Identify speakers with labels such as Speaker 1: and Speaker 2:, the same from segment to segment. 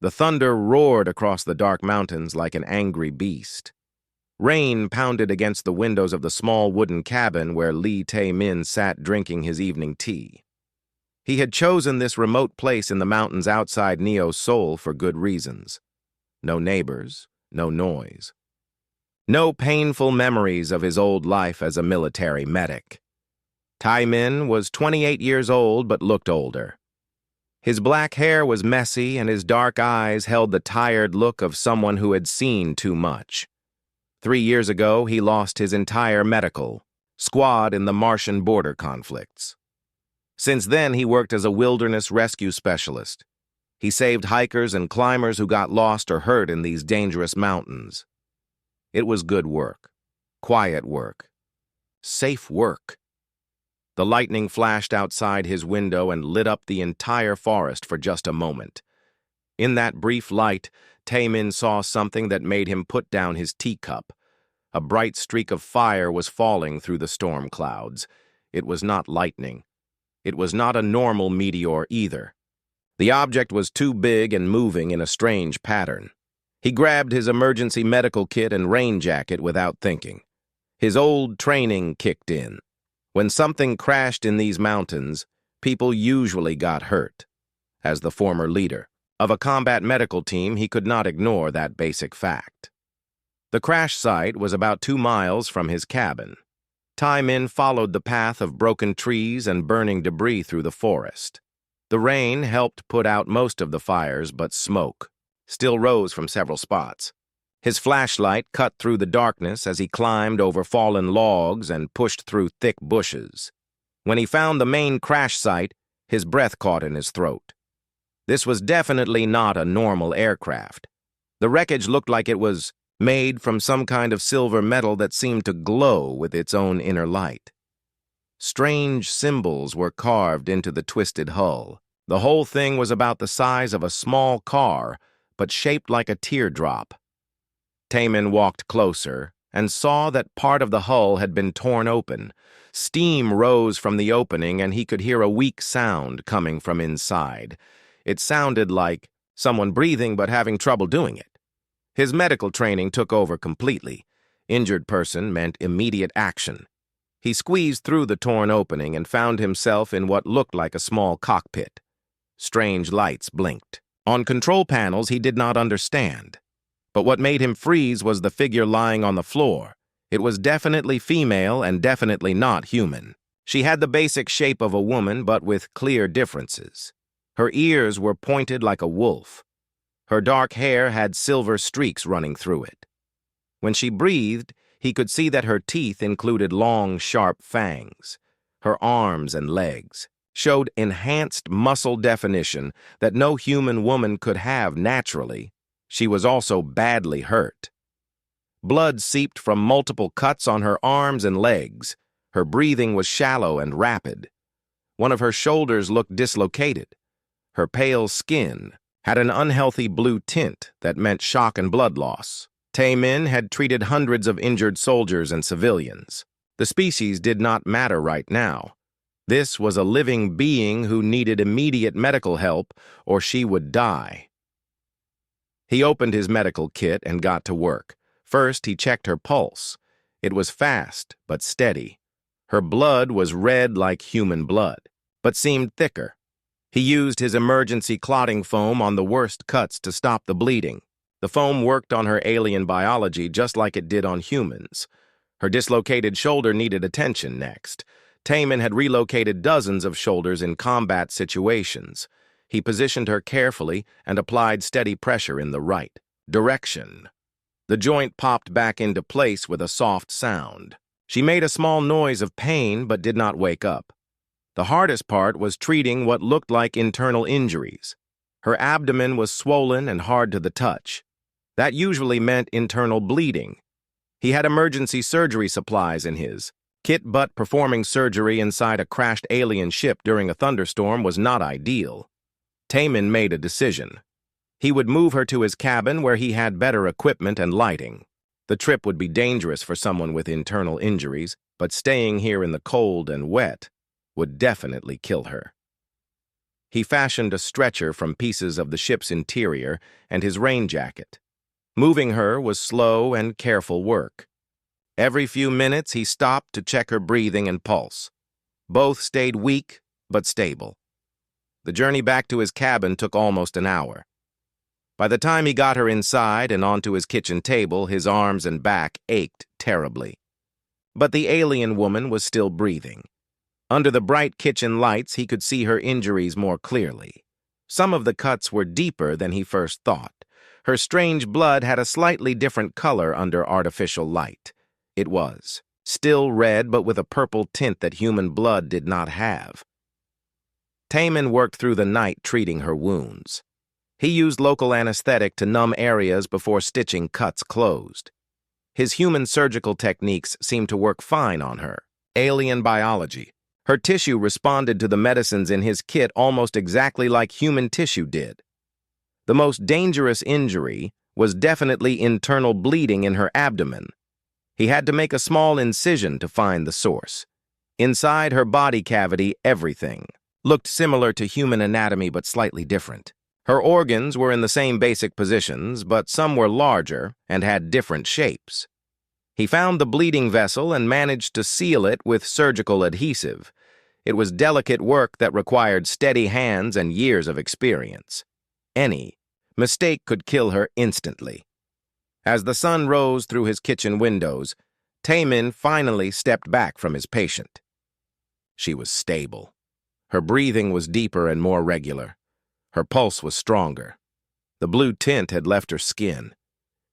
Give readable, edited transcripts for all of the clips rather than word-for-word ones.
Speaker 1: The thunder roared across the dark mountains like an angry beast. Rain pounded against the windows of the small wooden cabin where Lee Tae-min sat drinking his evening tea. He had chosen this remote place in the mountains outside Neo-Seoul for good reasons. No neighbors, no noise. No painful memories of his old life as a military medic. Tae-min was 28 years old but looked older. His black hair was messy and his dark eyes held the tired look of someone who had seen too much. 3 years ago, he lost his entire medical squad in the Martian border conflicts. Since then, he worked as a wilderness rescue specialist. He saved hikers and climbers who got lost or hurt in these dangerous mountains. It was good work, quiet work, safe work. The lightning flashed outside his window and lit up the entire forest for just a moment. In that brief light, Tae-min saw something that made him put down his teacup. A bright streak of fire was falling through the storm clouds. It was not lightning. It was not a normal meteor either. The object was too big and moving in a strange pattern. He grabbed his emergency medical kit and rain jacket without thinking. His old training kicked in. When something crashed in these mountains, people usually got hurt. As the former leader of a combat medical team, he could not ignore that basic fact. The crash site was about 2 miles from his cabin. Tae-min followed the path of broken trees and burning debris through the forest. The rain helped put out most of the fires, but smoke still rose from several spots. His flashlight cut through the darkness as he climbed over fallen logs and pushed through thick bushes. When he found the main crash site, his breath caught in his throat. This was definitely not a normal aircraft. The wreckage looked like it was made from some kind of silver metal that seemed to glow with its own inner light. Strange symbols were carved into the twisted hull. The whole thing was about the size of a small car, but shaped like a teardrop. Tae-min walked closer and saw that part of the hull had been torn open. Steam rose from the opening and he could hear a weak sound coming from inside. It sounded like someone breathing but having trouble doing it. His medical training took over completely. Injured person meant immediate action. He squeezed through the torn opening and found himself in what looked like a small cockpit. Strange lights blinked. On control panels he did not understand. But what made him freeze was the figure lying on the floor. It was definitely female and definitely not human. She had the basic shape of a woman, but with clear differences. Her ears were pointed like a wolf. Her dark hair had silver streaks running through it. When she breathed, he could see that her teeth included long, sharp fangs. Her arms and legs showed enhanced muscle definition that no human woman could have naturally. She was also badly hurt. Blood seeped from multiple cuts on her arms and legs. Her breathing was shallow and rapid. One of her shoulders looked dislocated. Her pale skin had an unhealthy blue tint that meant shock and blood loss. Tae-min had treated hundreds of injured soldiers and civilians. The species did not matter right now. This was a living being who needed immediate medical help or she would die. He opened his medical kit and got to work. First, he checked her pulse. It was fast, but steady. Her blood was red like human blood, but seemed thicker. He used his emergency clotting foam on the worst cuts to stop the bleeding. The foam worked on her alien biology just like it did on humans. Her dislocated shoulder needed attention next. Tae-min had relocated dozens of shoulders in combat situations. He positioned her carefully and applied steady pressure in the right direction. The joint popped back into place with a soft sound. She made a small noise of pain but did not wake up. The hardest part was treating what looked like internal injuries. Her abdomen was swollen and hard to the touch. That usually meant internal bleeding. He had emergency surgery supplies in his kit, but performing surgery inside a crashed alien ship during a thunderstorm was not ideal. Tae-min made a decision. He would move her to his cabin where he had better equipment and lighting. The trip would be dangerous for someone with internal injuries, but staying here in the cold and wet would definitely kill her. He fashioned a stretcher from pieces of the ship's interior and his rain jacket. Moving her was slow and careful work. Every few minutes he stopped to check her breathing and pulse. Both stayed weak but stable. The journey back to his cabin took almost an hour. By the time he got her inside and onto his kitchen table, his arms and back ached terribly. But the alien woman was still breathing. Under the bright kitchen lights, he could see her injuries more clearly. Some of the cuts were deeper than he first thought. Her strange blood had a slightly different color under artificial light. It was still red, but with a purple tint that human blood did not have. Taemin worked through the night treating her wounds. He used local anesthetic to numb areas before stitching cuts closed. His human surgical techniques seemed to work fine on her. Alien biology. Her tissue responded to the medicines in his kit almost exactly like human tissue did. The most dangerous injury was definitely internal bleeding in her abdomen. He had to make a small incision to find the source. Inside her body cavity, everything looked similar to human anatomy but slightly different. Her organs were in the same basic positions, but some were larger and had different shapes. He found the bleeding vessel and managed to seal it with surgical adhesive. It was delicate work that required steady hands and years of experience. Any mistake could kill her instantly. As the sun rose through his kitchen windows, Taemin finally stepped back from his patient. She was stable. Her breathing was deeper and more regular. Her pulse was stronger. The blue tint had left her skin.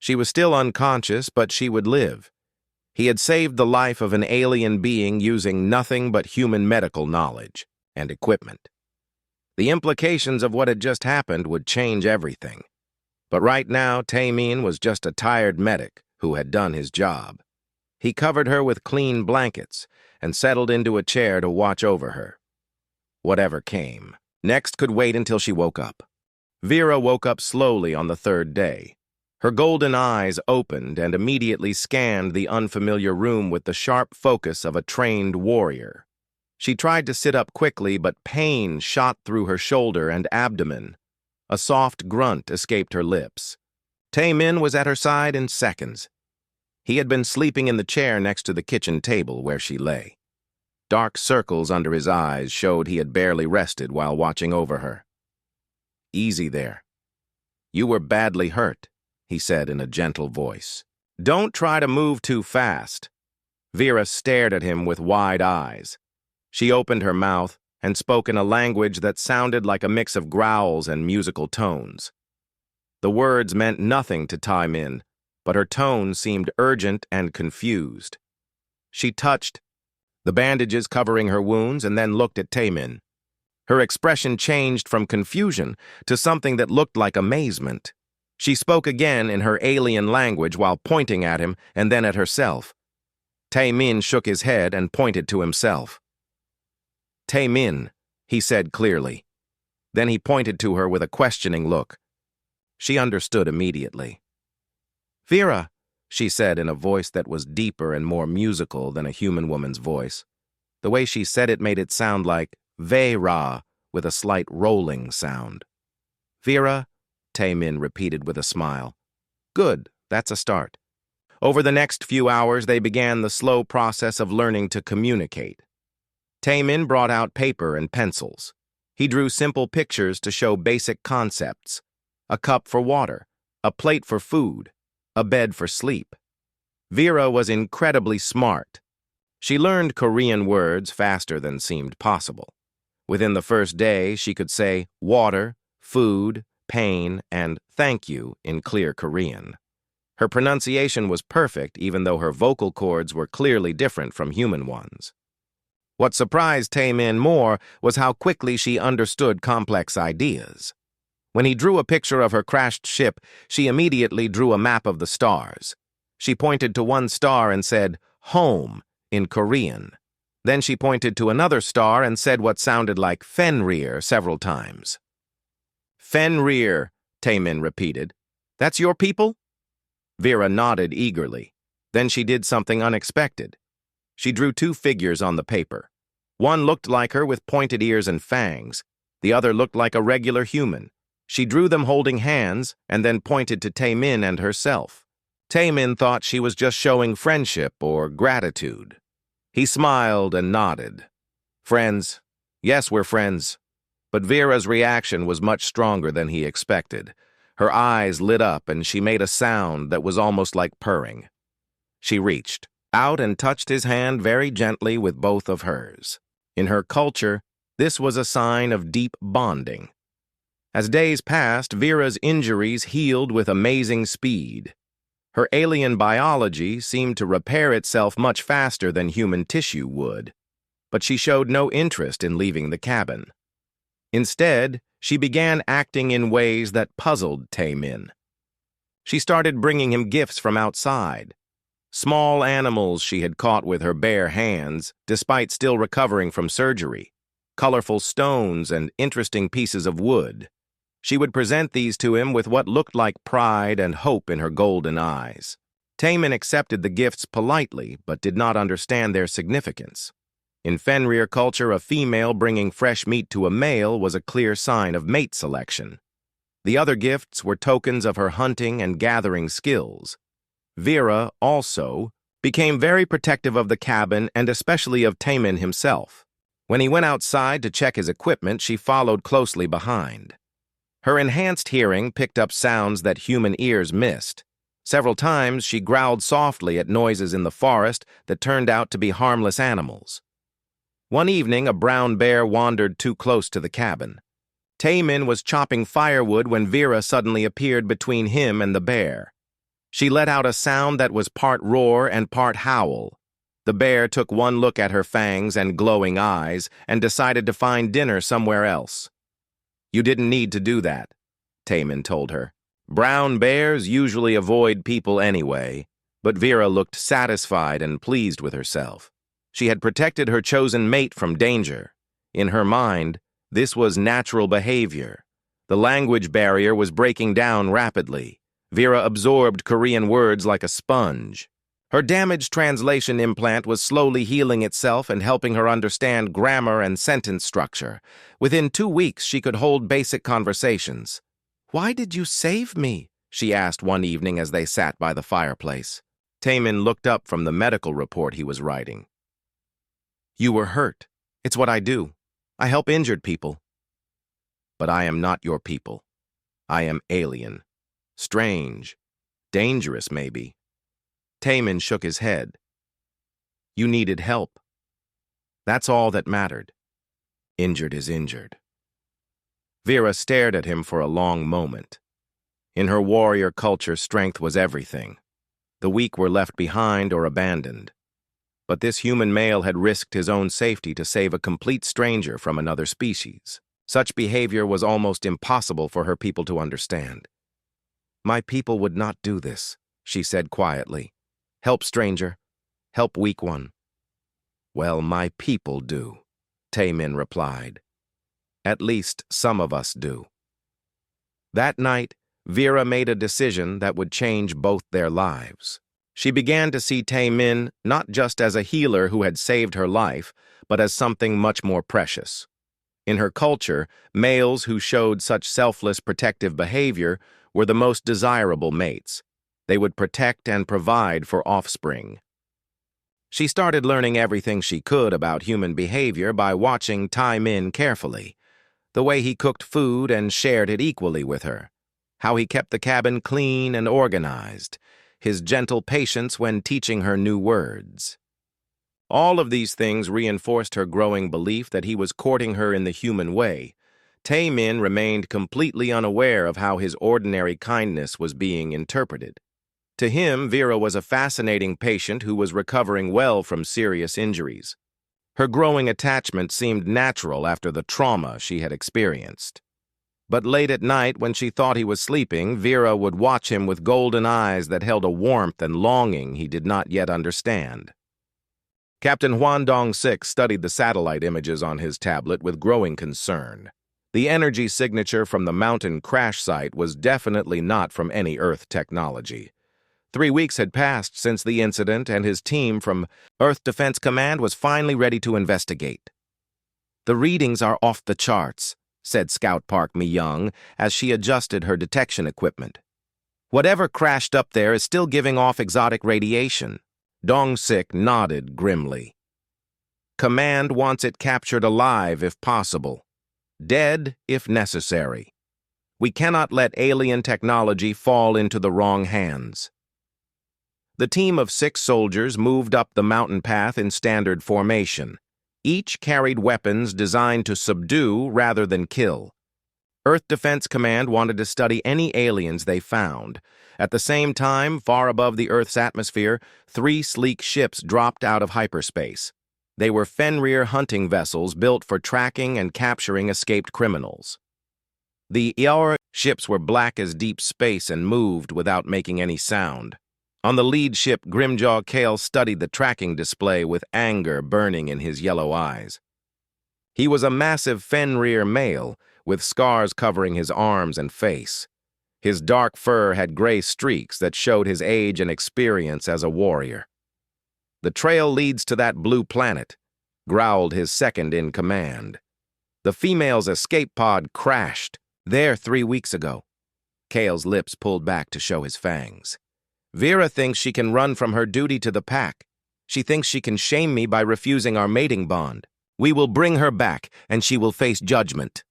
Speaker 1: She was still unconscious, but she would live. He had saved the life of an alien being using nothing but human medical knowledge and equipment. The implications of what had just happened would change everything. But right now, Taemin was just a tired medic who had done his job. He covered her with clean blankets and settled into a chair to watch over her. Whatever came next could wait until she woke up. Vera woke up slowly on the third day. Her golden eyes opened and immediately scanned the unfamiliar room with the sharp focus of a trained warrior. She tried to sit up quickly, but pain shot through her shoulder and abdomen. A soft grunt escaped her lips. Taemin was at her side in seconds. He had been sleeping in the chair next to the kitchen table where she lay. Dark circles under his eyes showed he had barely rested while watching over her. "Easy there. You were badly hurt," he said in a gentle voice. "Don't try to move too fast." Vera stared at him with wide eyes. She opened her mouth and spoke in a language that sounded like a mix of growls and musical tones. The words meant nothing to Taemin, but her tone seemed urgent and confused. She touched the bandages covering her wounds and then looked at Taemin. Her expression changed from confusion to something that looked like amazement. She spoke again in her alien language while pointing at him and then at herself. Taemin shook his head and pointed to himself. "Taemin," he said clearly. Then he pointed to her with a questioning look. She understood immediately. "Vera," she said in a voice that was deeper and more musical than a human woman's voice. The way she said it made it sound like Vera with a slight rolling sound. "Vera," Taemin repeated with a smile. "Good, that's a start." Over the next few hours, they began the slow process of learning to communicate. Taemin brought out paper and pencils. He drew simple pictures to show basic concepts: a cup for water, a plate for food, a bed for sleep. Vera was incredibly smart. She learned Korean words faster than seemed possible. Within the first day, she could say water, food, pain, and thank you in clear Korean. Her pronunciation was perfect, even though her vocal cords were clearly different from human ones. What surprised Taemin more was how quickly she understood complex ideas. When he drew a picture of her crashed ship, she immediately drew a map of the stars. She pointed to one star and said, "Home," in Korean. Then she pointed to another star and said what sounded like Fenrir several times. "Fenrir," Taemin repeated. "That's your people?" Vera nodded eagerly. Then she did something unexpected. She drew two figures on the paper. One looked like her with pointed ears and fangs. The other looked like a regular human. She drew them holding hands and then pointed to Tae-min and herself. Tae-min thought she was just showing friendship or gratitude. He smiled and nodded. Friends. Yes, we're friends. But Vera's reaction was much stronger than he expected. Her eyes lit up and she made a sound that was almost like purring. She reached out and touched his hand very gently with both of hers. In her culture, this was a sign of deep bonding. As days passed, Vera's injuries healed with amazing speed. Her alien biology seemed to repair itself much faster than human tissue would, but she showed no interest in leaving the cabin. Instead, she began acting in ways that puzzled Tae-min. She started bringing him gifts from outside, small animals she had caught with her bare hands, despite still recovering from surgery, colorful stones and interesting pieces of wood. She would present these to him with what looked like pride and hope in her golden eyes. Tae-min accepted the gifts politely, but did not understand their significance. In Fenrir culture, a female bringing fresh meat to a male was a clear sign of mate selection. The other gifts were tokens of her hunting and gathering skills. Vera, also, became very protective of the cabin and especially of Tae-min himself. When he went outside to check his equipment, she followed closely behind. Her enhanced hearing picked up sounds that human ears missed. Several times, she growled softly at noises in the forest that turned out to be harmless animals. One evening, a brown bear wandered too close to the cabin. Tae-min was chopping firewood when Vera suddenly appeared between him and the bear. She let out a sound that was part roar and part howl. The bear took one look at her fangs and glowing eyes and decided to find dinner somewhere else. You didn't need to do that, Tae-min told her. Brown bears usually avoid people anyway, but Vera looked satisfied and pleased with herself. She had protected her chosen mate from danger. In her mind, this was natural behavior. The language barrier was breaking down rapidly. Vera absorbed Korean words like a sponge. Her damaged translation implant was slowly healing itself and helping her understand grammar and sentence structure. Within 2 weeks, she could hold basic conversations. "Why did you save me?" she asked one evening as they sat by the fireplace. Tae-min looked up from the medical report he was writing. "You were hurt. It's what I do. I help injured people." "But I am not your people. I am alien. Strange. Dangerous, maybe." Tae-min shook his head. "You needed help. That's all that mattered. Injured is injured." Vera stared at him for a long moment. In her warrior culture, strength was everything. The weak were left behind or abandoned. But this human male had risked his own safety to save a complete stranger from another species. Such behavior was almost impossible for her people to understand. "My people would not do this," she said quietly. "Help stranger. Help weak one." "Well, my people do," Tae-min replied. "At least some of us do." That night, Vera made a decision that would change both their lives. She began to see Tae-min not just as a healer who had saved her life, but as something much more precious. In her culture, males who showed such selfless protective behavior were the most desirable mates. They would protect and provide for offspring. She started learning everything she could about human behavior by watching Tae-min carefully. The way he cooked food and shared it equally with her. How he kept the cabin clean and organized. His gentle patience when teaching her new words. All of these things reinforced her growing belief that he was courting her in the human way. Tae-min remained completely unaware of how his ordinary kindness was being interpreted. To him, Vera was a fascinating patient who was recovering well from serious injuries. Her growing attachment seemed natural after the trauma she had experienced. But late at night, when she thought he was sleeping, Vera would watch him with golden eyes that held a warmth and longing he did not yet understand. Captain Hwandong-6 studied the satellite images on his tablet with growing concern. The energy signature from the mountain crash site was definitely not from any Earth technology. 3 weeks had passed since the incident, and his team from Earth Defense Command was finally ready to investigate. "The readings are off the charts," said Scout Park Mi-young as she adjusted her detection equipment. Whatever crashed up there is still giving off exotic radiation. Dong-sik nodded grimly. Command wants it captured alive if possible. Dead if necessary. We cannot let alien technology fall into the wrong hands. The team of 6 soldiers moved up the mountain path in standard formation. Each carried weapons designed to subdue rather than kill. Earth Defense Command wanted to study any aliens they found. At the same time, far above the Earth's atmosphere, 3 sleek ships dropped out of hyperspace. They were Fenrir hunting vessels built for tracking and capturing escaped criminals. The Orcs ships were black as deep space and moved without making any sound. On the lead ship, Grimjaw Kale studied the tracking display with anger burning in his yellow eyes. He was a massive Fenrir male, with scars covering his arms and face. His dark fur had gray streaks that showed his age and experience as a warrior. "The trail leads to that blue planet," growled his second-in-command. "The female's escape pod crashed there 3 weeks ago." Kale's lips pulled back to show his fangs. "Vera thinks she can run from her duty to the pack. She thinks she can shame me by refusing our mating bond. We will bring her back, and she will face judgment."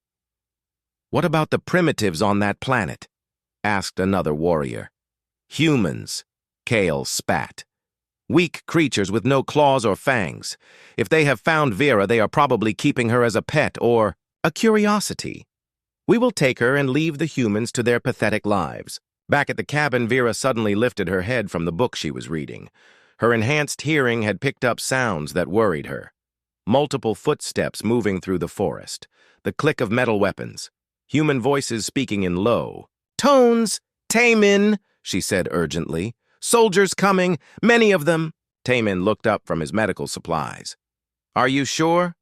Speaker 1: "What about the primitives on that planet?" asked another warrior. "Humans," Kale spat. "Weak creatures with no claws or fangs. If they have found Vera, they are probably keeping her as a pet or a curiosity. We will take her and leave the humans to their pathetic lives." Back at the cabin, Vera suddenly lifted her head from the book she was reading. Her enhanced hearing had picked up sounds that worried her. Multiple footsteps moving through the forest, the click of metal weapons, human voices speaking in low tones. "Taemin," she said urgently. "Soldiers coming, many of them." Taemin looked up from his medical supplies. "Are you sure?"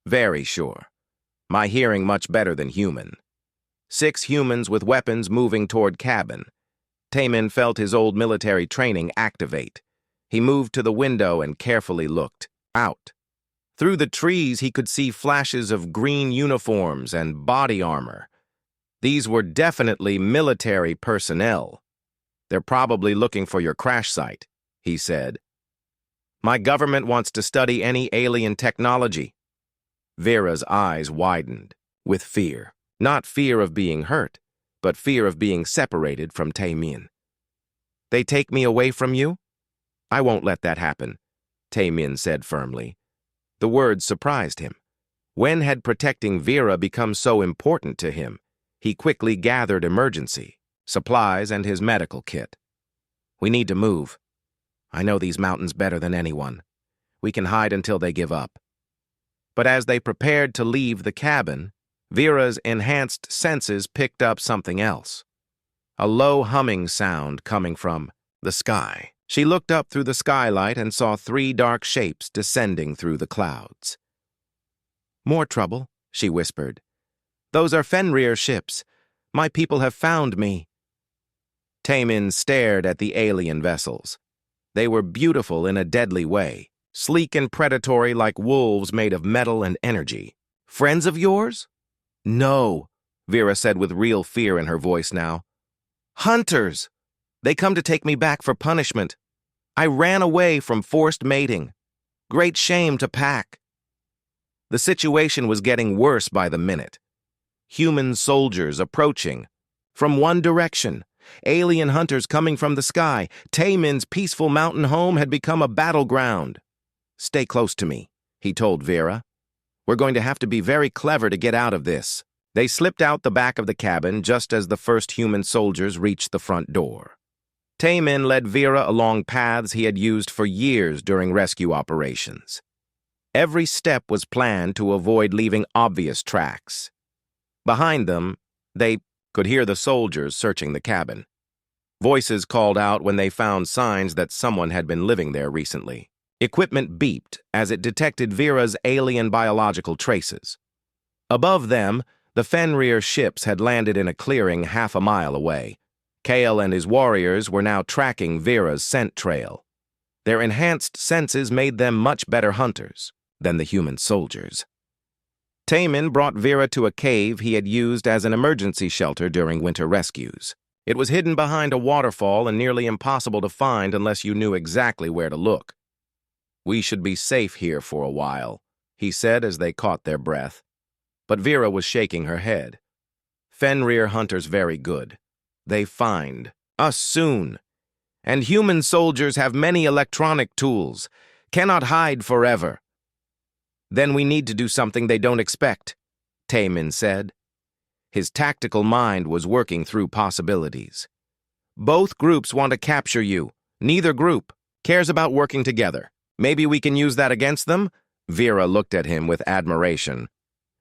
Speaker 1: "Very sure. My hearing much better than human." 6 humans with weapons moving toward cabin. Taemin felt his old military training activate. He moved to the window and carefully looked out. Through the trees, he could see flashes of green uniforms and body armor. These were definitely military personnel. "They're probably looking for your crash site," he said. "My government wants to study any alien technology." Vera's eyes widened with fear. Not fear of being hurt, but fear of being separated from Taemin. "They take me away from you?" "I won't let that happen," Taemin said firmly. The words surprised him. When had protecting Vera become so important to him? He quickly gathered emergency supplies and his medical kit. "We need to move. I know these mountains better than anyone. We can hide until they give up." But as they prepared to leave the cabin, Vera's enhanced senses picked up something else. A low humming sound coming from the sky. She looked up through the skylight and saw 3 dark shapes descending through the clouds. "More trouble," she whispered. "Those are Fenrir ships. My people have found me." Taemin stared at the alien vessels. They were beautiful in a deadly way, sleek and predatory like wolves made of metal and energy. "Friends of yours?" "No," Vera said with real fear in her voice now. "Hunters! They come to take me back for punishment. I ran away from forced mating. Great shame to pack." The situation was getting worse by the minute. Human soldiers approaching. From one direction, alien hunters coming from the sky. Taemin's peaceful mountain home had become a battleground. "Stay close to me," he told Vera. "We're going to have to be very clever to get out of this." They slipped out the back of the cabin just as the first human soldiers reached the front door. Taemin led Vera along paths he had used for years during rescue operations. Every step was planned to avoid leaving obvious tracks. Behind them, they could hear the soldiers searching the cabin. Voices called out when they found signs that someone had been living there recently. Equipment beeped as it detected Vera's alien biological traces. Above them, the Fenrir ships had landed in a clearing half a mile away. Kale and his warriors were now tracking Vera's scent trail. Their enhanced senses made them much better hunters than the human soldiers. Taman brought Vera to a cave he had used as an emergency shelter during winter rescues. It was hidden behind a waterfall and nearly impossible to find unless you knew exactly where to look. "We should be safe here for a while," he said as they caught their breath. But Vera was shaking her head. "Fenrir hunters very good. They find us soon. And human soldiers have many electronic tools. Cannot hide forever." "Then we need to do something they don't expect," Taman said. His tactical mind was working through possibilities. "Both groups want to capture you. Neither group cares about working together. Maybe we can use that against them?" Vera looked at him with admiration.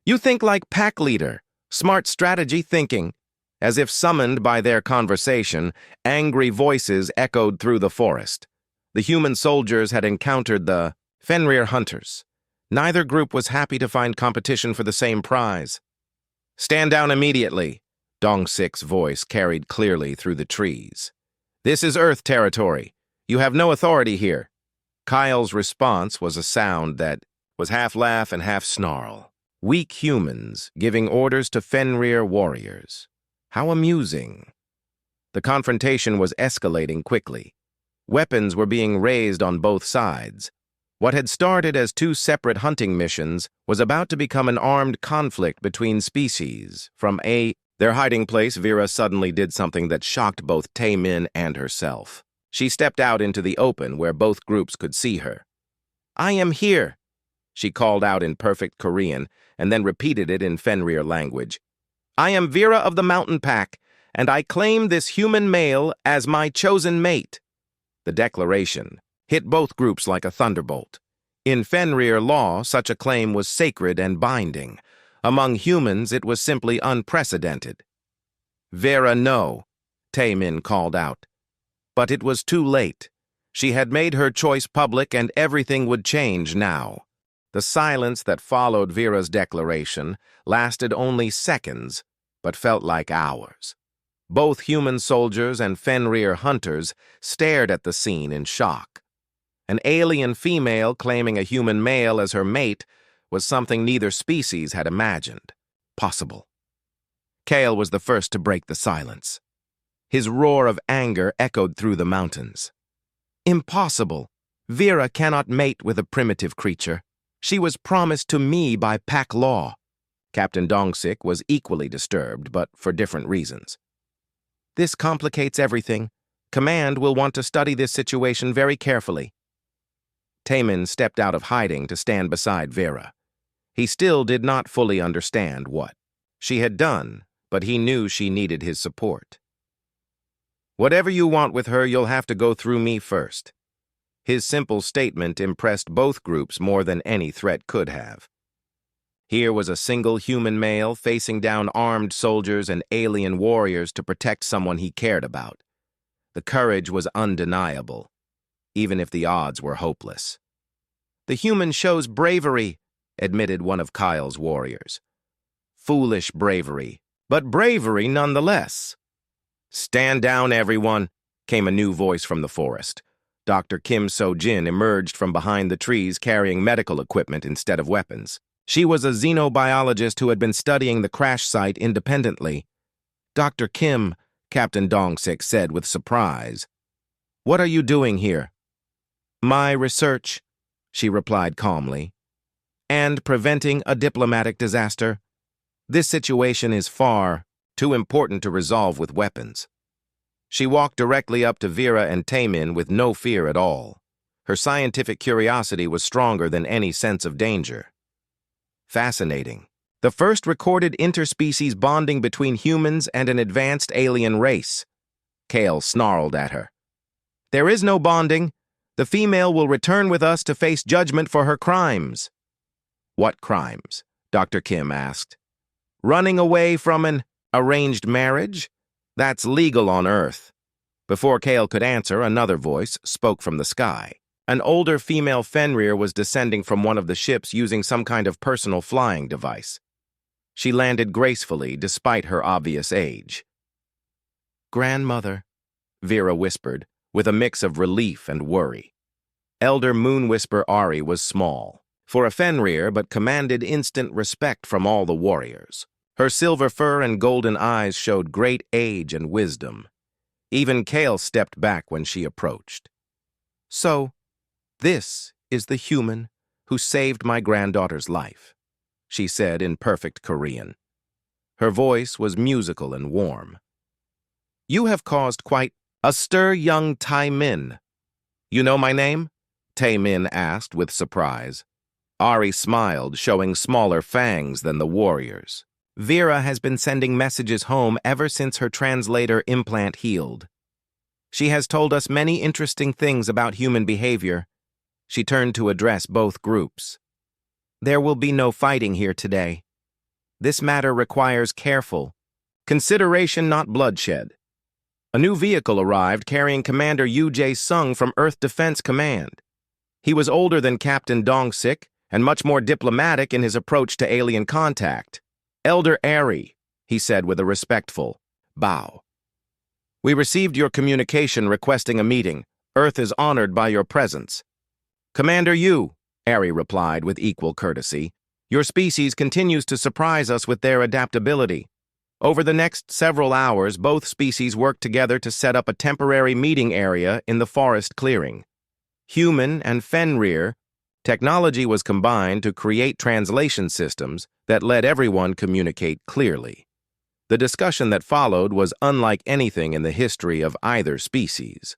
Speaker 1: "You think like pack leader. Smart strategy thinking." As if summoned by their conversation, angry voices echoed through the forest. The human soldiers had encountered the Fenrir hunters. Neither group was happy to find competition for the same prize. "Stand down immediately," Dongsik's voice carried clearly through the trees. "This is Earth territory. You have no authority here." Kyle's response was a sound that was half laugh and half snarl. Weak humans giving orders to Fenrir warriors. How amusing. The confrontation was escalating quickly. Weapons were being raised on both sides. What had started as two separate hunting missions was about to become an armed conflict between species. From their hiding place, Vera suddenly did something that shocked both Taemin and herself. She stepped out into the open where both groups could see her. "I am here," she called out in perfect Korean and then repeated it in Fenrir language. "I am Vera of the Mountain Pack, and I claim this human male as my chosen mate." The declaration hit both groups like a thunderbolt. In Fenrir law, such a claim was sacred and binding. Among humans, it was simply unprecedented. "Vera, no," Taemin called out. But it was too late. She had made her choice public and everything would change now. The silence that followed Vera's declaration lasted only seconds, but felt like hours. Both human soldiers and Fenrir hunters stared at the scene in shock. An alien female claiming a human male as her mate was something neither species had imagined possible. Kale was the first to break the silence. His roar of anger echoed through the mountains. "Impossible! Vera cannot mate with a primitive creature. She was promised to me by pack law." Captain Dongsik was equally disturbed, but for different reasons. "This complicates everything. Command will want to study this situation very carefully." Taemin stepped out of hiding to stand beside Vera. He still did not fully understand what she had done, but he knew she needed his support. "Whatever you want with her, you'll have to go through me first." His simple statement impressed both groups more than any threat could have. Here was a single human male facing down armed soldiers and alien warriors to protect someone he cared about. The courage was undeniable, even if the odds were hopeless. "The human shows bravery," admitted one of Kyle's warriors. "Foolish bravery, but bravery nonetheless." "Stand down, everyone," came a new voice from the forest. Dr. Kim So-jin emerged from behind the trees carrying medical equipment instead of weapons. She was a xenobiologist who had been studying the crash site independently. "Dr. Kim," Captain Dongsik said with surprise, "what are you doing here?" "My research," she replied calmly, "and preventing a diplomatic disaster. This situation is far too important to resolve with weapons." She walked directly up to Vera and Taemin with no fear at all. Her scientific curiosity was stronger than any sense of danger. Fascinating. The first recorded interspecies bonding between humans and an advanced alien race. Kale snarled at her. "There is no bonding. The female will return with us to face judgment for her crimes." "What crimes?" Dr. Kim asked. "Running away from an arranged marriage? That's legal on Earth." Before Kale could answer, another voice spoke from the sky. An older female Fenrir was descending from one of the ships using some kind of personal flying device. She landed gracefully despite her obvious age. "Grandmother," Vera whispered, with a mix of relief and worry. Elder Moon Whisper Ari was small, for a Fenrir, but commanded instant respect from all the warriors. Her silver fur and golden eyes showed great age and wisdom. Even Kale stepped back when she approached. "So, this is the human who saved my granddaughter's life," she said in perfect Korean. Her voice was musical and warm. "You have caused quite a stir, young Tae-min." "You know my name?" Tae-min asked with surprise. Ari smiled, showing smaller fangs than the warriors. "Vera has been sending messages home ever since her translator implant healed. She has told us many interesting things about human behavior." She turned to address both groups. "There will be no fighting here today. This matter requires careful consideration, not bloodshed." A new vehicle arrived carrying Commander Yu Jae-sung from Earth Defense Command. He was older than Captain Dong-sik and much more diplomatic in his approach to alien contact. "Elder Ari," he said with a respectful bow. "We received your communication requesting a meeting. Earth is honored by your presence." "Commander Yu," Ari replied with equal courtesy, "your species continues to surprise us with their adaptability. Over the next several hours, both species worked together to set up a temporary meeting area in the forest clearing. Human and Fenrir technology was combined to create translation systems that let everyone communicate clearly. The discussion that followed was unlike anything in the history of either species.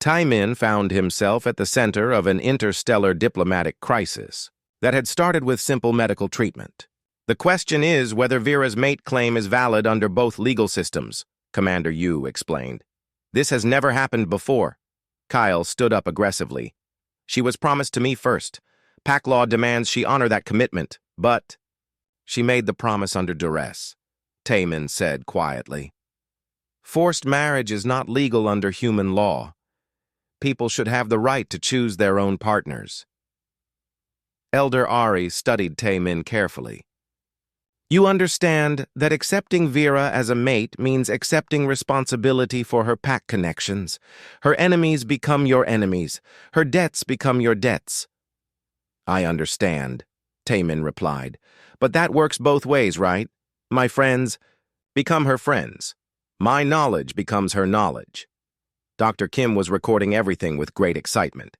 Speaker 1: Tae-min found himself at the center of an interstellar diplomatic crisis that had started with simple medical treatment. "The question is whether Vera's mate claim is valid under both legal systems," Commander Yu explained. "This has never happened before." Kyle stood up aggressively. "She was promised to me first. Pack law demands she honor that commitment, but—" "She made the promise under duress," Tae-min said quietly. "Forced marriage is not legal under human law. People should have the right to choose their own partners." Elder Ari studied Tae-min carefully. "You understand that accepting Vera as a mate means accepting responsibility for her pack connections. Her enemies become your enemies. Her debts become your debts." "I understand," Tae-min replied. "But that works both ways, right? My friends become her friends. My knowledge becomes her knowledge." Dr. Kim was recording everything with great excitement.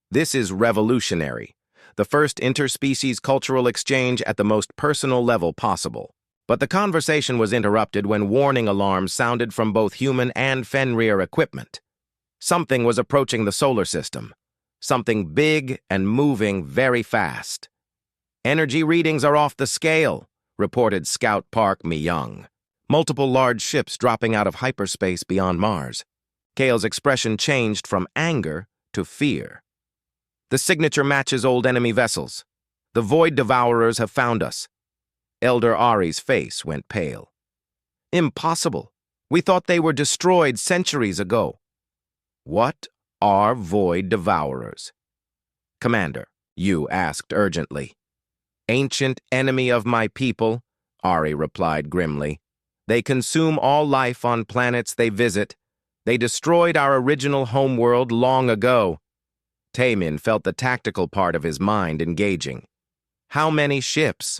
Speaker 1: "This is revolutionary. The first interspecies cultural exchange at the most personal level possible." But the conversation was interrupted when warning alarms sounded from both human and Fenrir equipment. Something was approaching the solar system. Something big and moving very fast. "Energy readings are off the scale," reported Scout Park Mi-young. Multiple large ships dropping out of hyperspace beyond Mars. Kale's expression changed from anger to fear. "The signature matches old enemy vessels. The Void Devourers have found us." Elder Ari's face went pale. "Impossible. We thought they were destroyed centuries ago." "What are Void Devourers?" "Commander," Yu asked urgently. "Ancient enemy of my people," Ari replied grimly. "They consume all life on planets they visit. They destroyed our original homeworld long ago." Tae-min felt the tactical part of his mind engaging. "How many ships?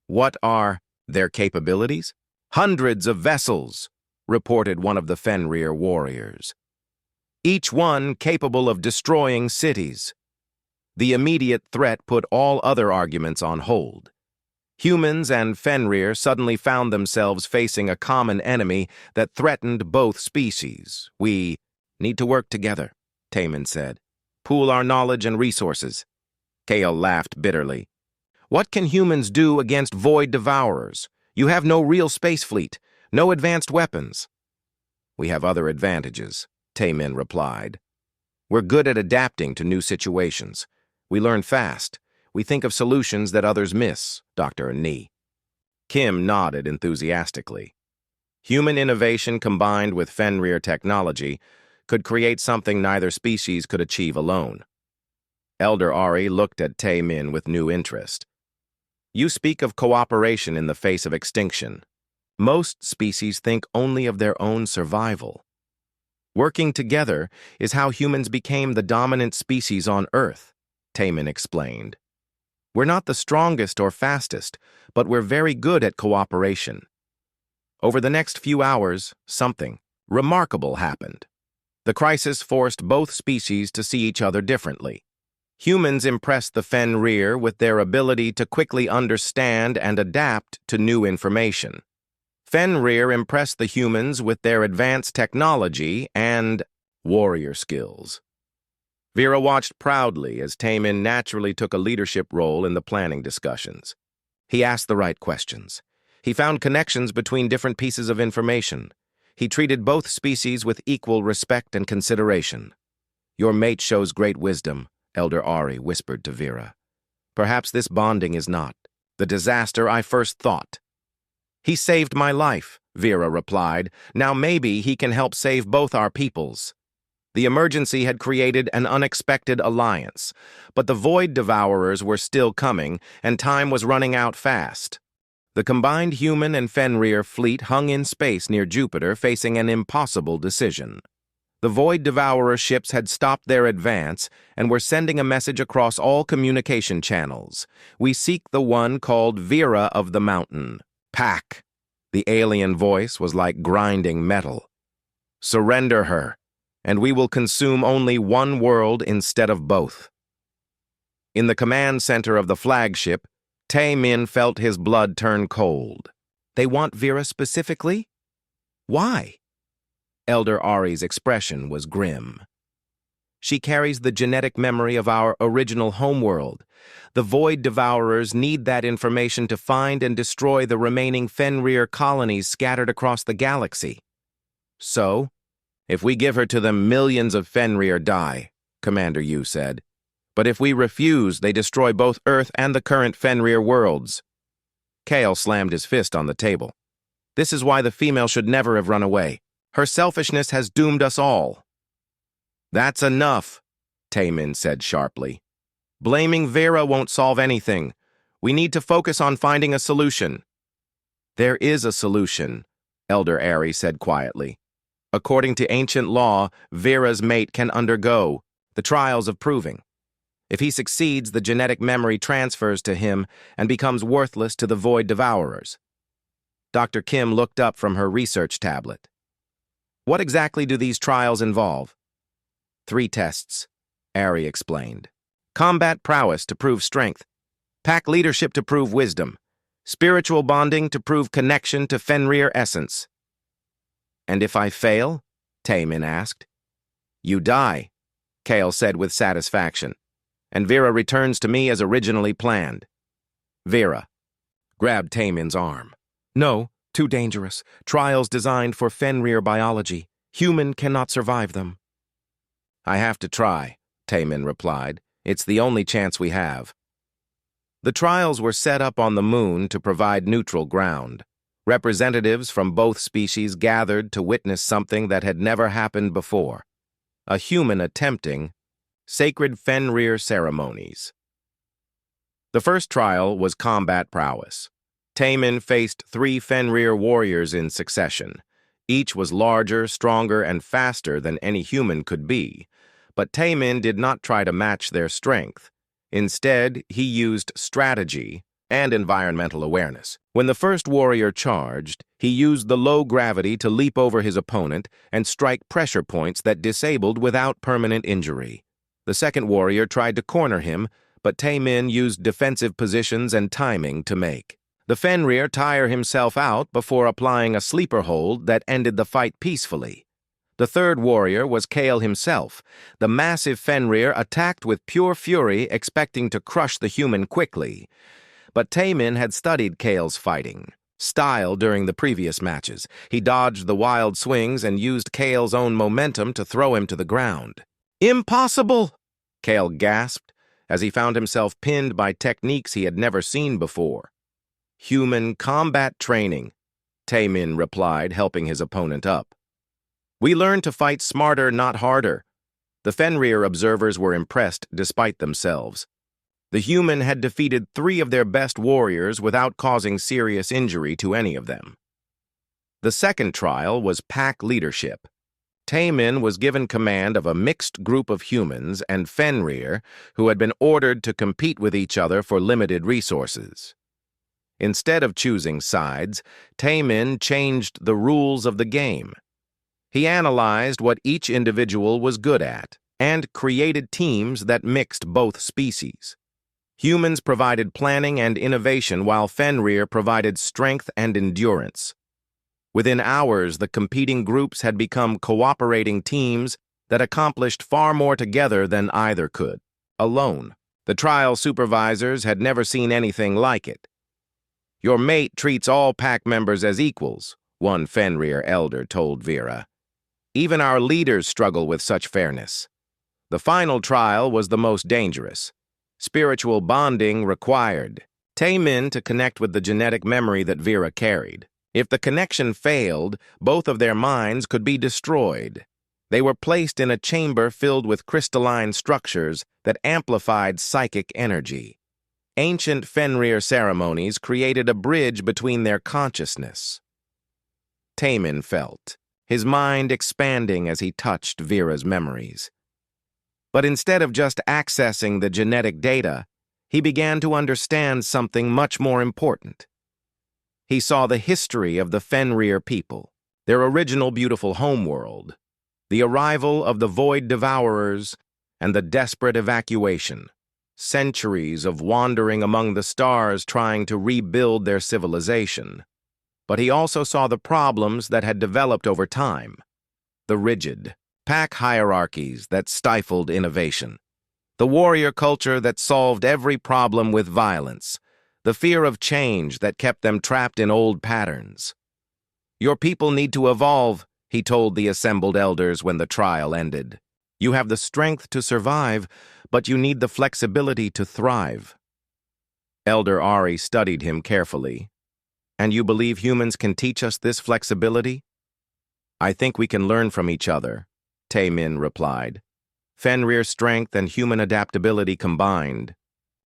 Speaker 1: What are their capabilities?" "Hundreds of vessels," reported one of the Fenrir warriors. "Each one capable of destroying cities." The immediate threat put all other arguments on hold. Humans and Fenrir suddenly found themselves facing a common enemy that threatened both species. "We need to work together," Tae-min said. "Pool our knowledge and resources." Kale laughed bitterly. "What can humans do against Void Devourers? You have no real space fleet, no advanced weapons." "We have other advantages," Tae-min replied. "We're good at adapting to new situations. We learn fast. We think of solutions that others miss, Dr. Ni." Kim nodded enthusiastically. Human innovation combined with Fenrir technology could create something neither species could achieve alone. Elder Ari looked at Tae-min with new interest. "You speak of cooperation in the face of extinction. Most species think only of their own survival. Working together is how humans became the dominant species on Earth," Tae-min explained. We're not the strongest or fastest, but we're very good at cooperation. Over the next few hours, something remarkable happened. The crisis forced both species to see each other differently. Humans impressed the Fenrir with their ability to quickly understand and adapt to new information. Fenrir impressed the humans with their advanced technology and warrior skills. Vera watched proudly as Taemin naturally took a leadership role in the planning discussions. He asked the right questions. He found connections between different pieces of information. He treated both species with equal respect and consideration. "Your mate shows great wisdom," Elder Ari whispered to Vera. "Perhaps this bonding is not the disaster I first thought." "He saved my life," Vera replied. "Now maybe he can help save both our peoples." The emergency had created an unexpected alliance, but the Void Devourers were still coming, and time was running out fast. The combined human and Fenrir fleet hung in space near Jupiter, facing an impossible decision. The Void Devourer ships had stopped their advance and were sending a message across all communication channels. "We seek the one called Vera of the Mountain. Pack." The alien voice was like grinding metal. "Surrender her, and we will consume only one world instead of both." In the command center of the flagship, Taemin felt his blood turn cold. "They want Vera specifically? Why?" Elder Ari's expression was grim. "She carries the genetic memory of our original homeworld. The Void Devourers need that information to find and destroy the remaining Fenrir colonies scattered across the galaxy. So, if we give her to them, millions of Fenrir die," Commander Yu said. "But if we refuse, they destroy both Earth and the current Fenrir worlds." Kale slammed his fist on the table. "This is why the female should never have run away. Her selfishness has doomed us all." "That's enough," Taemin said sharply. "Blaming Vera won't solve anything. We need to focus on finding a solution." "There is a solution," Elder Ari said quietly. "According to ancient law, Vera's mate can undergo the trials of proving. If he succeeds, the genetic memory transfers to him and becomes worthless to the Void Devourers." Dr. Kim looked up from her research tablet. "What exactly do these trials involve?" "3 tests," Ari explained. "Combat prowess to prove strength, pack leadership to prove wisdom, spiritual bonding to prove connection to Fenrir essence." "And if I fail?" Taemin asked. "You die," Kale said with satisfaction. "And Vera returns to me as originally planned." Vera grabbed Taemin's arm. "No, too dangerous. Trials designed for Fenrir biology. Human cannot survive them." "I have to try," Taemin replied. "It's the only chance we have." The trials were set up on the moon to provide neutral ground. Representatives from both species gathered to witness something that had never happened before: a human attempting sacred Fenrir ceremonies. The first trial was combat prowess. Taemin faced 3 Fenrir warriors in succession. Each was larger, stronger, and faster than any human could be. But Taemin did not try to match their strength. Instead, he used strategy and environmental awareness. When the first warrior charged, he used the low gravity to leap over his opponent and strike pressure points that disabled without permanent injury. The second warrior tried to corner him, but Taemin used defensive positions and timing to make the Fenrir tire himself out before applying a sleeper hold that ended the fight peacefully. The third warrior was Kale himself. The massive Fenrir attacked with pure fury, expecting to crush the human quickly. But Taemin had studied Kale's fighting style during the previous matches. He dodged the wild swings and used Kale's own momentum to throw him to the ground. "Impossible!" Kale gasped as he found himself pinned by techniques he had never seen before. "Human combat training," Taemin replied, helping his opponent up. "We learned to fight smarter, not harder." The Fenrir observers were impressed despite themselves. The human had defeated 3 of their best warriors without causing serious injury to any of them. The second trial was pack leadership. Taemin was given command of a mixed group of humans and Fenrir, who had been ordered to compete with each other for limited resources. Instead of choosing sides, Taemin changed the rules of the game. He analyzed what each individual was good at and created teams that mixed both species. Humans provided planning and innovation while Fenrir provided strength and endurance. Within hours, the competing groups had become cooperating teams that accomplished far more together than either could, alone. The trial supervisors had never seen anything like it. "Your mate treats all pack members as equals," one Fenrir elder told Vera. "Even our leaders struggle with such fairness." The final trial was the most dangerous. Spiritual bonding required Taemin to connect with the genetic memory that Vera carried. If the connection failed, both of their minds could be destroyed. They were placed in a chamber filled with crystalline structures that amplified psychic energy. Ancient Fenrir ceremonies created a bridge between their consciousness. Taemin felt, his mind expanding as he touched Vera's memories. But instead of just accessing the genetic data, he began to understand something much more important. He saw the history of the Fenrir people, their original beautiful homeworld, the arrival of the Void Devourers, and the desperate evacuation. Centuries of wandering among the stars trying to rebuild their civilization. But he also saw the problems that had developed over time. The rigid, pack hierarchies that stifled innovation. The warrior culture that solved every problem with violence. The fear of change that kept them trapped in old patterns. "Your people need to evolve," he told the assembled elders when the trial ended. "You have the strength to survive, but you need the flexibility to thrive." Elder Ari studied him carefully. "And you believe humans can teach us this flexibility?" "I think we can learn from each other," Taemin replied. "Fenrir strength and human adaptability combined."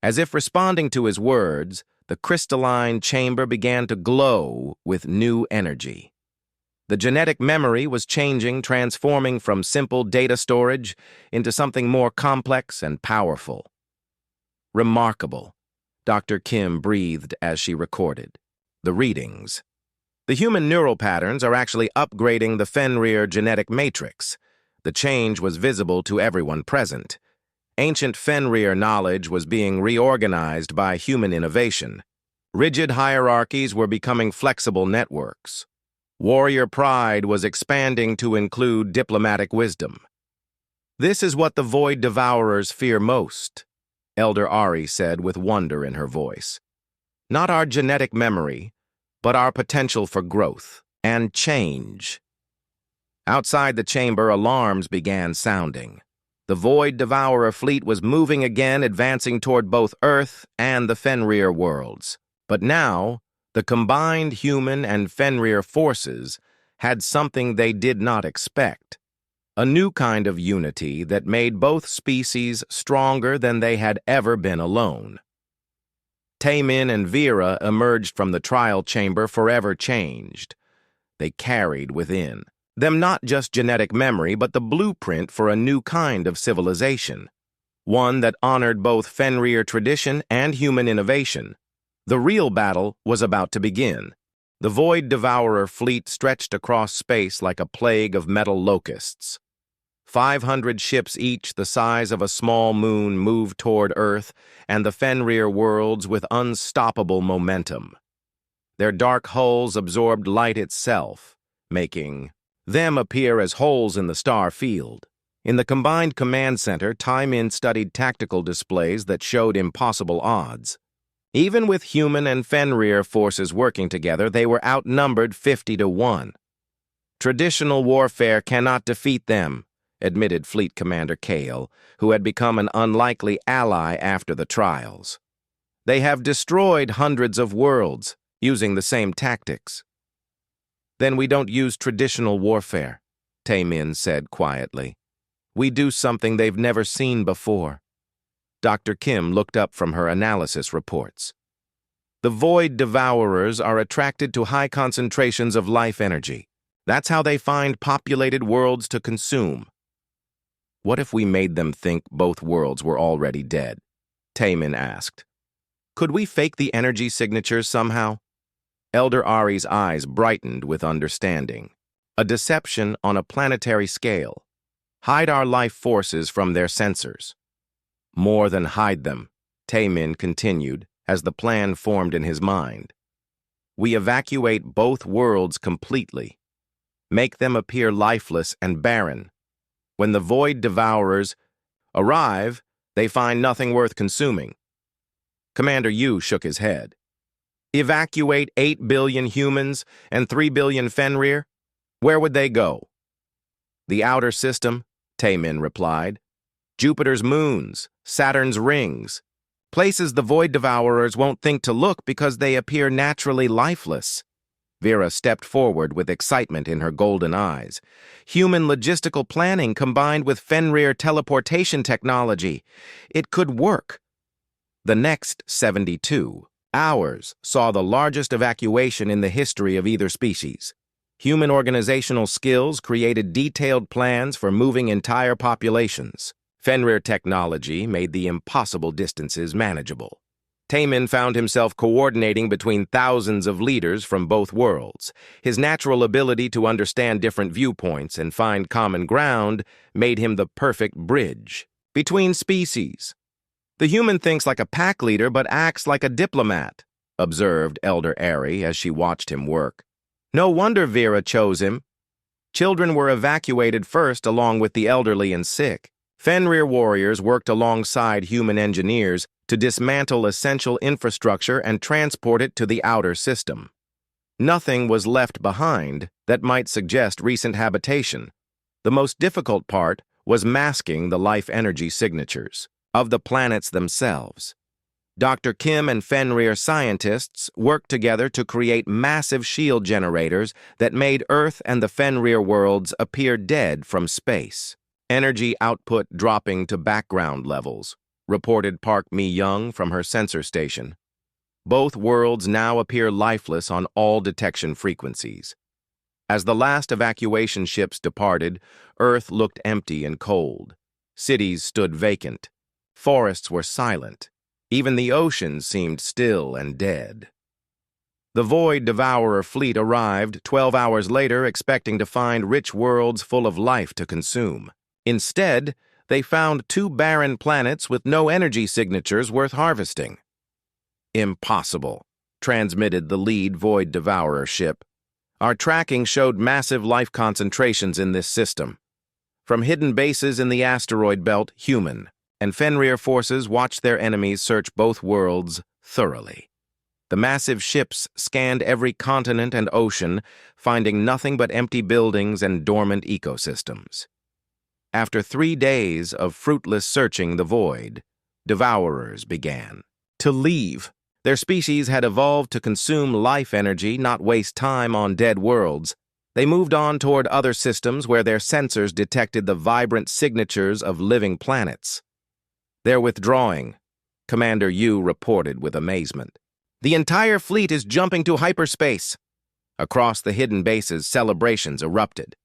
Speaker 1: As if responding to his words, the crystalline chamber began to glow with new energy. The genetic memory was changing, transforming from simple data storage into something more complex and powerful. "Remarkable," Dr. Kim breathed as she recorded the readings. "The human neural patterns are actually upgrading the Fenrir genetic matrix." The change was visible to everyone present. Ancient Fenrir knowledge was being reorganized by human innovation. Rigid hierarchies were becoming flexible networks. Warrior pride was expanding to include diplomatic wisdom. "This is what the Void Devourers fear most," Elder Ari said with wonder in her voice. "Not our genetic memory, but our potential for growth and change." Outside the chamber, alarms began sounding. The Void Devourer fleet was moving again, advancing toward both Earth and the Fenrir worlds. But now, the combined human and Fenrir forces had something they did not expect. A new kind of unity that made both species stronger than they had ever been alone. Taemin and Vera emerged from the trial chamber forever changed. They carried within them not just genetic memory, but the blueprint for a new kind of civilization. One that honored both Fenrir tradition and human innovation. The real battle was about to begin. The Void Devourer fleet stretched across space like a plague of metal locusts. 500 ships each the size of a small moon moved toward Earth and the Fenrir worlds with unstoppable momentum. Their dark hulls absorbed light itself, making them appear as holes in the star field. In the combined command center, Taemin studied tactical displays that showed impossible odds. Even with human and Fenrir forces working together, they were outnumbered 50-1. "Traditional warfare cannot defeat them," admitted Fleet Commander Kale, who had become an unlikely ally after the trials. "They have destroyed hundreds of worlds, using the same tactics." "Then we don't use traditional warfare," Taemin said quietly. "We do something they've never seen before." Dr. Kim looked up from her analysis reports. "The Void Devourers are attracted to high concentrations of life energy. That's how they find populated worlds to consume. What if we made them think both worlds were already dead? Taemin asked. Could we fake the energy signatures somehow? Elder Ari's eyes brightened with understanding. A deception on a planetary scale. Hide our life forces from their sensors. More than hide them, Taemin continued as the plan formed in his mind. We evacuate both worlds completely. Make them appear lifeless and barren. When the Void Devourers arrive, they find nothing worth consuming. Commander Yu shook his head. Evacuate 8 billion humans and 3 billion Fenrir? Where would they go? The outer system, Taemin replied. Jupiter's moons, Saturn's rings. Places the Void Devourers won't think to look because they appear naturally lifeless. Vera stepped forward with excitement in her golden eyes. Human logistical planning combined with Fenrir teleportation technology. It could work. The next 72 hours saw the largest evacuation in the history of either species. Human organizational skills created detailed plans for moving entire populations. Fenrir technology made the impossible distances manageable. Taemin found himself coordinating between thousands of leaders from both worlds. His natural ability to understand different viewpoints and find common ground made him the perfect bridge between species. The human thinks like a pack leader but acts like a diplomat, observed Elder Ari as she watched him work. No wonder Vera chose him. Children were evacuated first along with the elderly and sick. Fenrir warriors worked alongside human engineers to dismantle essential infrastructure and transport it to the outer system. Nothing was left behind that might suggest recent habitation. The most difficult part was masking the life energy signatures of the planets themselves. Dr. Kim and Fenrir scientists worked together to create massive shield generators that made Earth and the Fenrir worlds appear dead from space. Energy output dropping to background levels, reported Park Mi-young from her sensor station. Both worlds now appear lifeless on all detection frequencies. As the last evacuation ships departed, Earth looked empty and cold. Cities stood vacant. Forests were silent. Even the oceans seemed still and dead. The Void Devourer fleet arrived 12 hours later expecting to find rich worlds full of life to consume. Instead, they found 2 barren planets with no energy signatures worth harvesting. Impossible, transmitted the lead Void Devourer ship. Our tracking showed massive life concentrations in this system. From hidden bases in the asteroid belt, human, and Fenrir forces watched their enemies search both worlds thoroughly. The massive ships scanned every continent and ocean, finding nothing but empty buildings and dormant ecosystems. After 3 days of fruitless searching the void, devourers began to leave. Their species had evolved to consume life energy, not waste time on dead worlds. They moved on toward other systems where their sensors detected the vibrant signatures of living planets. They're withdrawing, Commander Yu reported with amazement. The entire fleet is jumping to hyperspace. Across the hidden bases, celebrations erupted.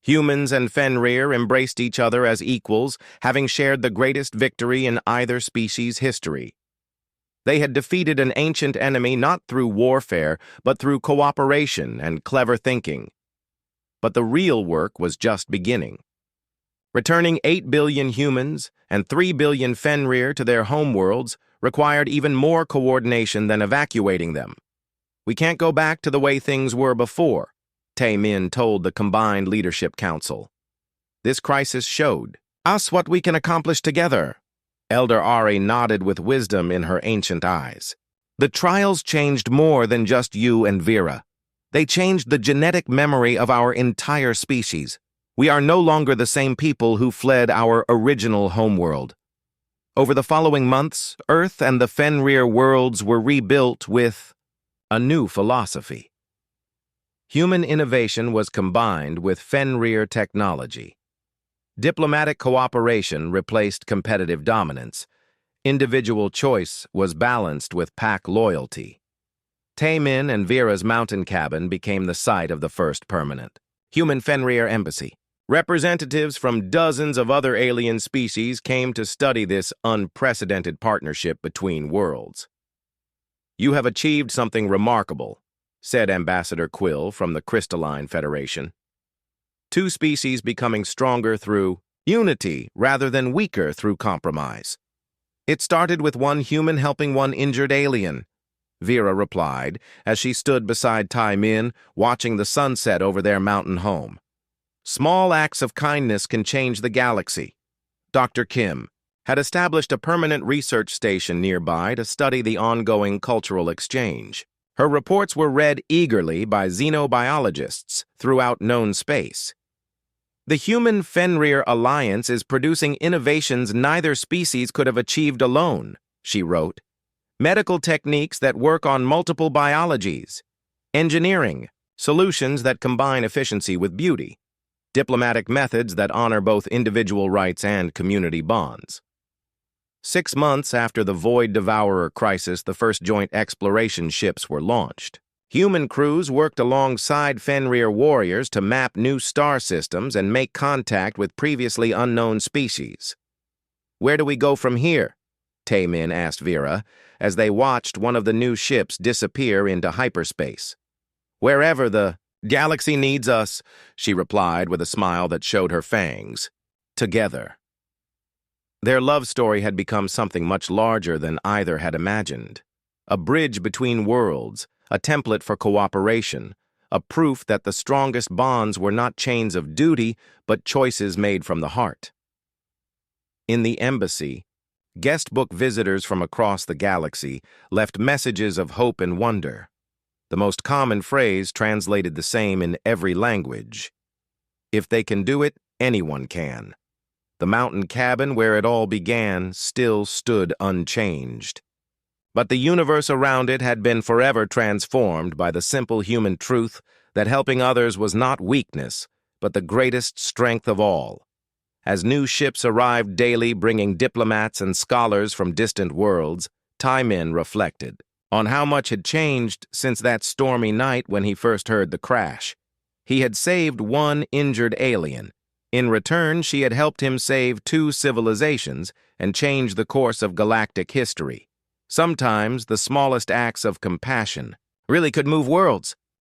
Speaker 1: Humans and Fenrir embraced each other as equals, having shared the greatest victory in either species' history. They had defeated an ancient enemy not through warfare, but through cooperation and clever thinking. But the real work was just beginning. Returning 8 billion humans and 3 billion Fenrir to their homeworlds required even more coordination than evacuating them. We can't go back to the way things were before, Taemin told the Combined Leadership Council. This crisis showed us what we can accomplish together. Elder Ari nodded with wisdom in her ancient eyes. The trials changed more than just you and Vera. They changed the genetic memory of our entire species. We are no longer the same people who fled our original homeworld. Over the following months, Earth and the Fenrir worlds were rebuilt with a new philosophy. Human innovation was combined with Fenrir technology. Diplomatic cooperation replaced competitive dominance. Individual choice was balanced with pack loyalty. Taemin and Vera's mountain cabin became the site of the first permanent Human Fenrir Embassy. Representatives from dozens of other alien species came to study this unprecedented partnership between worlds. "You have achieved something remarkable," said Ambassador Quill from the Crystalline Federation. "Two species becoming stronger through unity rather than weaker through compromise. It started with one human helping one injured alien," Vera replied as she stood beside Tai Min, watching the sunset over their mountain home. "Small acts of kindness can change the galaxy." Dr. Kim had established a permanent research station nearby to study the ongoing cultural exchange. Her reports were read eagerly by xenobiologists throughout known space. "The Human Fenrir Alliance is producing innovations neither species could have achieved alone," she wrote. "Medical techniques that work on multiple biologies, engineering, solutions that combine efficiency with beauty, diplomatic methods that honor both individual rights and community bonds." 6 months after the Void Devourer crisis, the first joint exploration ships were launched. Human crews worked alongside Fenrir warriors to map new star systems and make contact with previously unknown species. "Where do we go from here?" Taemin asked Vera, as they watched one of the new ships disappear into hyperspace. "Wherever the galaxy needs us," she replied with a smile that showed her fangs. "Together." Their love story had become something much larger than either had imagined. A bridge between worlds, a template for cooperation, a proof that the strongest bonds were not chains of duty, but choices made from the heart. In the embassy, guest book visitors from across the galaxy left messages of hope and wonder. The most common phrase translated the same in every language: "If they can do it, anyone can." The mountain cabin where it all began still stood unchanged. But the universe around it had been forever transformed by the simple human truth that helping others was not weakness, but the greatest strength of all. As new ships arrived daily bringing diplomats and scholars from distant worlds, Taimin reflected on how much had changed since that stormy night when he first heard the crash. He had saved one injured alien. In return, she had helped him save 2 civilizations and change the course of galactic history. Sometimes the smallest acts of compassion really could move worlds.